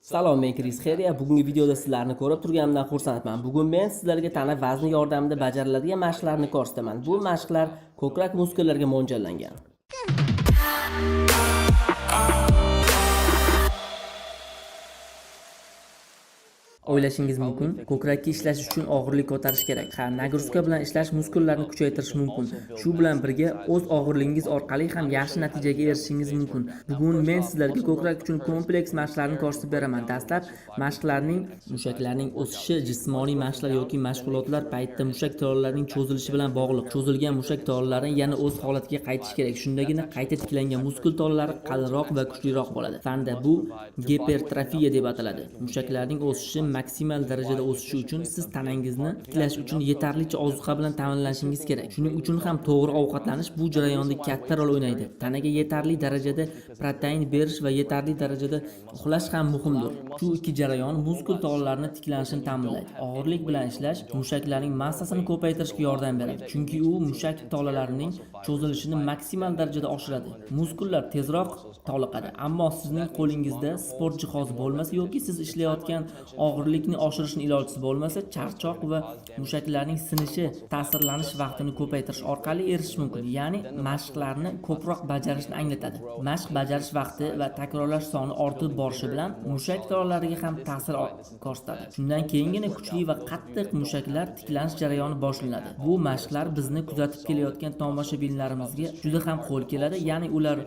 Salom, men Chris Xeriya. Bugungi videoda sizlarni ko'rib turganimdan xursandman. Bugun men sizlarga tana vazni yordamida bajariladigan mashqlarni ko'rsataman. Bu mashqlar ko'krak muskallariga mo'ljallangan. O'ylashingiz mumkin, ko'krakka ishlash uchun og'irlik ko'tarish kerak. Ha, nagruska bilan ishlash muskullarni kuchaytirish mumkin. Shu bilan birga o'z og'irligingiz orqali ham yaxshi natijaga erishishingiz mumkin. Bugun men sizlarga ko'krak uchun kompleks mashqlarni ko'rsatib beraman. Dastlab mashqlarning mushaklarning o'sishi, jismoniy mashqlar yoki mashg'ulotlar paytida mushak tolalarining cho'zilishi bilan bog'liq. Cho'zilgan mushak tolalari yana o'z holatiga qaytishi kerak. Shundagina qayta tiklangan muskul tolalari qalinroq va kuchliroq bo'ladi. Fanda bu gipertrofiya deb ataladi. Mushaklarning o'sishi maksimal darajada o'sishi uchun siz tanangizni tiklash uchun yetarlicha ozuqa bilan ta'minlanishingiz kerak. Shuning uchun ham to'g'ri ovqatlanish bu jarayonda katta rol o'ynaydi. Tanaga yetarli darajada protein berish va yetarli darajada uxlash ham muhimdir. Shu ikki jarayon muskul tolalarining tiklanishini ta'minlaydi. Og'irlik bilan ishlash mushaklarning massasini ko'paytirishga yordam beradi, chunki u mushak tolalarining cho'zilishini maksimal darajada oshiradi. Muskullar tezroq toliqadi, ammo sizning qo'lingizda sport jihozi bo'lmasa yoki siz ishlayotgan og'irlikni oshirishning ilojisi bo'lmasa, charchoq va mushaklarning sinishi, ta'sirlanish vaqtini ko'paytirish orqali erishish mumkin. Ya'ni mashqlarni ko'proq bajarishni anglatadi. Mashq bajarish vaqti va takrorlash soni ortib borishi bilan mushak tolalariga ham ta'sir ko'rsatadi. Shundan keyingina kuchli va qattiq mushaklar tiklanish jarayoni boshlanadi. Bu mashqlar bizni kuzatib kelayotgan tomoshabinlarimizga juda ham qo'l keladi. Ya'ni ular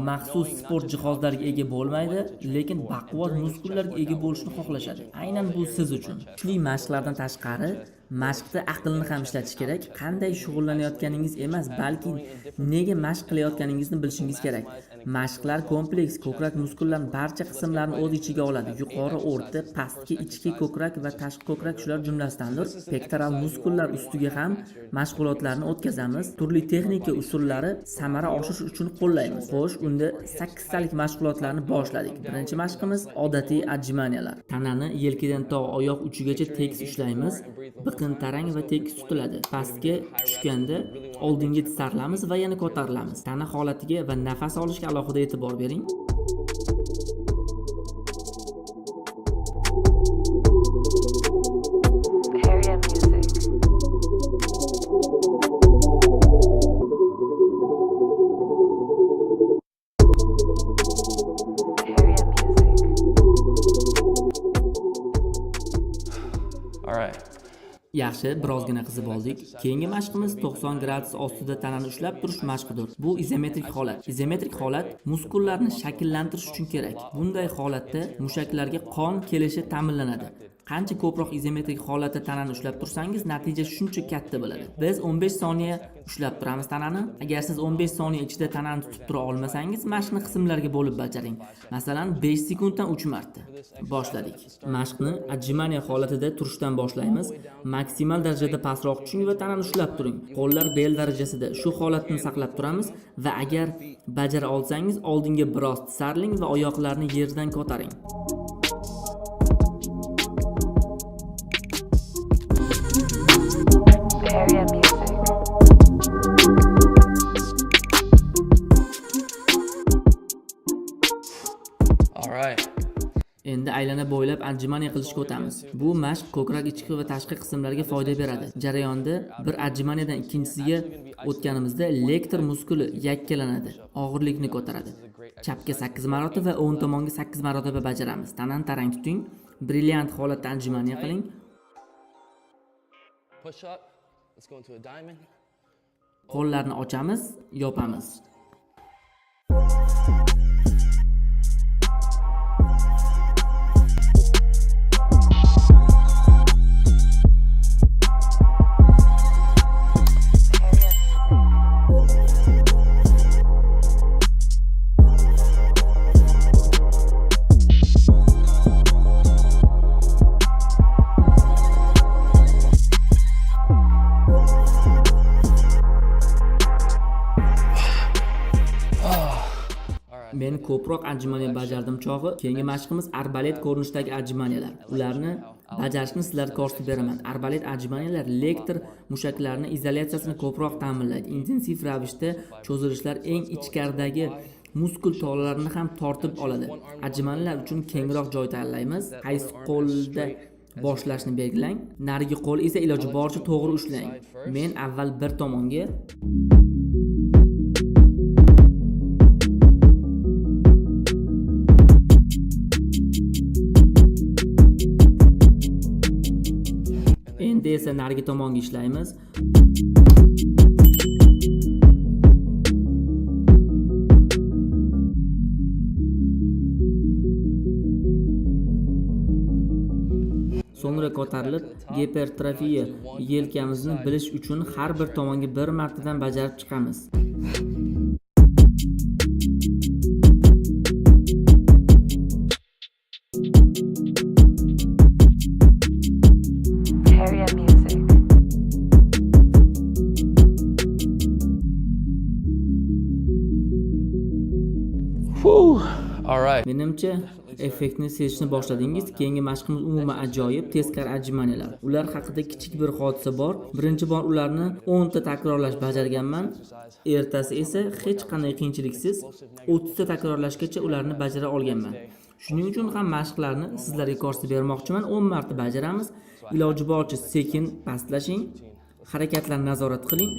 maxsus sport jihozlariga ega bo'lmaydi, lekin baquvvat muskullarga ega bo'lishni xohlashadi. Aynan bu siz uchun. Kuchli mashqlardan tashqari mashqda aqlni ham ishlatish kerak. Qanday shug'ullanayotganingiz emas, balki nega mashq qilayotganingizni bilishingiz kerak. Mashqlar kompleks ko'krak muskullarining barcha qismlarini o'z ichiga oladi. Yuqori, o'rta, pastki, ichki ko'krak va tashqi ko'krak shular jumlasidandir. Pektoral muskullar ustiga ham mashg'ulotlarni o'tkazamiz. Turli texnika usullari samara oshirish uchun qo'llaymiz. Xo'sh, unda 8 talik mashg'ulotlarni boshladik. Birinchi mashqimiz odatiy adjimaniyalar. Tanani yelkadan to oyoq uchigacha tekis ushlaymiz. Biqin tarang va tekis tutiladi. Pastga tushganda oldinga tisarlamiz va yana ko'tarilamiz. Tana holatiga va nafas olishga alohida e'tibor bering. Yaxshi, birozgina qizib oldik. Keyingi mashqimiz 90 gradus ostida tanani ushlab turish mashqidir. Bu izometrik holat. Izometrik holat muskullarni shakllantirish uchun kerak. Bunday holatda mushaklarga qon kelishi ta'minlanadi. Qancha ko'proq izometrik holatda tanani ushlab tursangiz, natija shuncha katta bo'ladi. Biz 15 soniya ushlab turamiz tanani. Agar siz 15 soniya ichida tanani tutib tura olmasangiz, mashqni qismlarga bo'lib bajaring. Masalan, 5 sekunddan 3 marta. Boshladik. Mashqni adjimaniya holatida turishdan boshlaymiz. Maksimal darajada pastroq tushing va tanani ushlab turing. Qo'llar bel darajasida. Shu holatni saqlab turamiz va agar bajara olsangiz, oldinga biroz tisarling va oyoqlarni yerdan ko'taring. Endi aylana bo'ylab adjimaniya qilishga o'tamiz. Bu mashq ko'krak ichki va tashqi qismlariga foyda beradi. Jarayonda bir adjimaniyadan ikkinchisiga o'tganimizda lektor muskuli yakkalanadi, og'irlikni ko'taradi. Chapga 8 marotaba va o'ng tomonga 8 marotaba bajaramiz. Tanani tarang tuting. Brilliant holatda adjimaniya qiling. Qo'llarni ochamiz, yopamiz. Men ko'proq adjimaniya bajardim chog'i. Keyingi mashqimiz arbalet ko'rinishidagi adjimaniyalar. Ularni bajarishni sizlarga ko'rsatib beraman. Arbalet adjimaniyalar lektor mushaklarning izolyatsiyasini ko'proq ta'minlaydi. Intensiv ravishda cho'zilishlar eng ichkaridagi muskul tolalarini ham tortib oladi. Ajmanlar uchun kengroq joy tanlaymiz. Qaysi qo'lda boshlashni belgilang. Narigi qo'l esa iloji boricha to'g'ri ushlang. Men avval bir tomonga endi esa narigi tomonga ishlaymiz. So'ngra ko'tarilib, gipertrofiya yelkamizni bilish uchun har bir tomonga bir martadan bajarib chiqamiz. Menimcha effektni sezishni boshladingiz. Keyingi mashqimiz umuman ajoyib teskari ajmaniyalar. Ular haqida kichik bir hodisa bor. Birinchi bor ularni 10 ta takrorlash bajarganman. Ertasi esa hech qanday qiyinchiliksiz 30 ta takrorlashgacha ularni bajara olganman. Shuning uchun ham mashqlarni sizlarga ko'rsatib bermoqchiman. 10 marta bajaramiz. Iloji boricha sekin pastlashing. Harakatlarni nazorat qiling.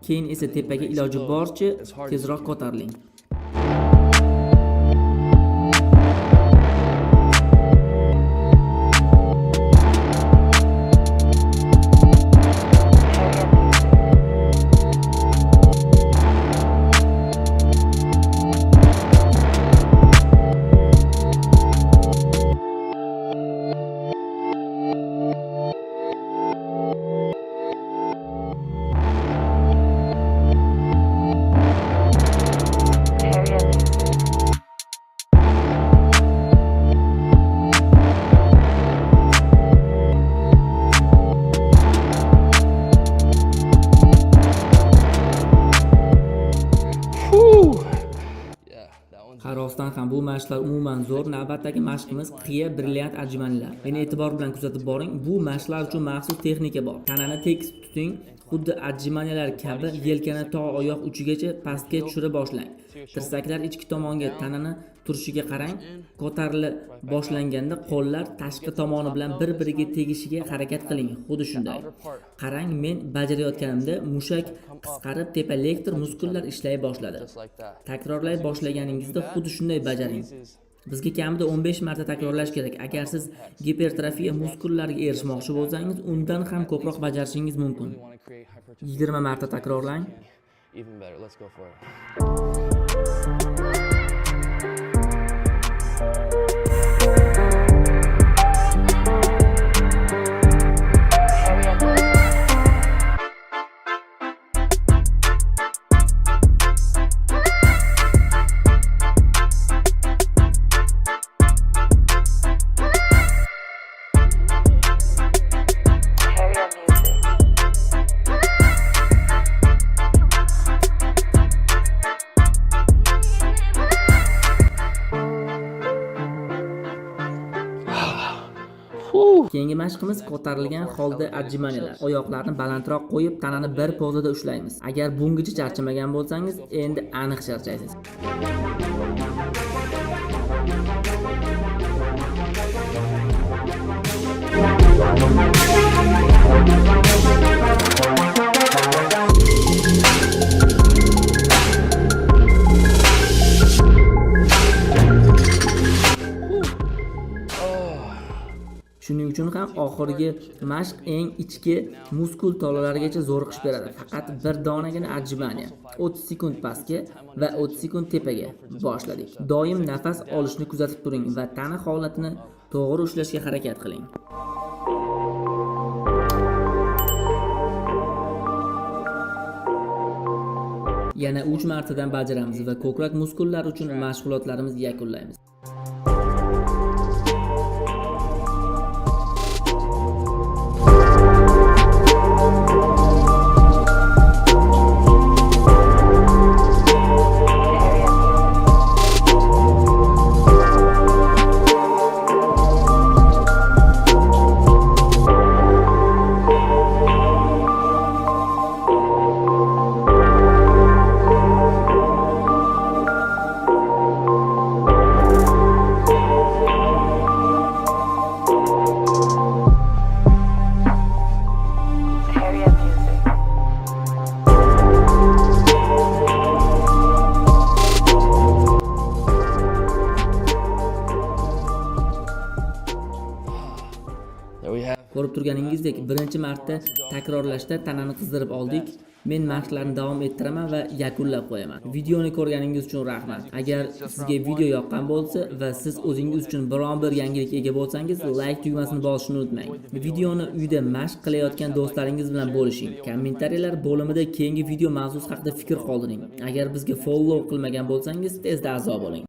Keyin esa tepaga iloji boricha tezroq ko'tariling. Qarosdan ham bu mashqlar umuman zo'r. Navbatdagi mashqimiz qiya brilliant ajmaniyalar. Meni e'tibor bilan kuzatib boring. Bu mashqlar uchun maxsus texnika bor. Tanani tekis tuting. Xuddi ajmaniyalar kabi yelkani to oyoq uchigacha pastga tushira boshlang. Tirsaklar ichki tomonga tanani turishiga qarang. Ko'tarilib boshlanganda qo'llar tashqi tomoni bilan bir-biriga tegishiga harakat qiling. Xuddi shunday. Qarang, men bajarayotganimda mushak qisqarib, tepa lektor muskullar ishlay boshladi. Takrorlay boshlaganingizda xuddi shunday bajaring. Bizga kamida 15 marta takrorlash kerak. Agar siz gipertrofiya muskullariga erishmoqchi bo'lsangiz, undan ham ko'proq bajarishingiz mumkin. 20 marta takrorlang. Keyingi mashqimiz ko'tarilgan holda ajmaniyalar. Oyoqlarni balandroq qo'yib, tanani bir pozada ushlaymiz. Agar bungacha charchamagan bo'lsangiz, endi aniq charchaysiz. Shuning uchun ham oxirgi mashq eng ichki muskul tolalarigacha zo'riqish beradi. Faqat bir donagina ajmaniya. 30 sekund pastga va 30 sekund tepaga boshladik. Doim nafas olishni kuzatib turing va tana holatini to'g'ri ushlashga harakat qiling. Yana 3 martadan bajaramiz va ko'krak muskullari uchun mashg'ulotlarimizni yakunlaymiz. Ko'rib turganingizdek, birinchi marta takrorlashda tanani qizdirib oldik. Men mashqlarni davom ettiraman va yakunlab qo'yaman. Videoni ko'rganingiz uchun rahmat. Agar sizga video yoqqan bo'lsa va siz o'zingiz uchun biron bir yangilik ega bo'lsangiz, like tugmasini bosishni unutmang. Videoni uyda mashq qilayotgan do'stlaringiz bilan bo'lishing. Kommentariyalar bo'limida keyingi video mavzusi haqida fikr qoldiring. Agar bizga follow qilmagan bo'lsangiz, tezda a'zo bo'ling.